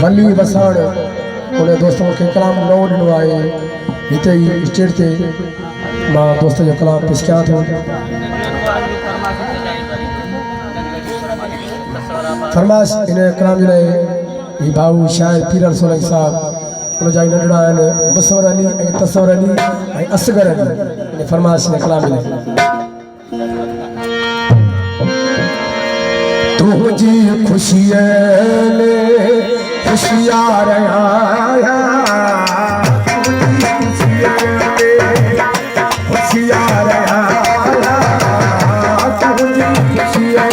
बली वसाण उन दोस्तों के कलाम नओ ॾिनो आहे हिते ई स्टेज ते मां दोस्त जो कलाम पेश कयां थो। फरमाश इन कलाम जे लाइ ही भाऊ शाइर पीरल सोलंकी साहब उन जा नंढड़ा आहिनि मुसवर अली ऐं तसवर अली ऐं असगर अली इन फरमाश इन कलाम जे लाइ। तुझी खुशियां खुशियार आया खुशियार आया तुझी खुशियां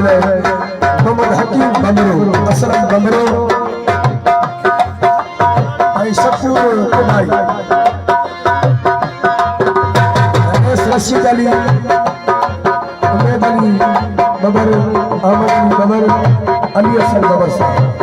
मोहम्मद हकीम बमरो असलम बमरो आई शकूर कुमाई रशीद अली उमैद अली बबर अहमद अली बबर अली हसन बबर साहब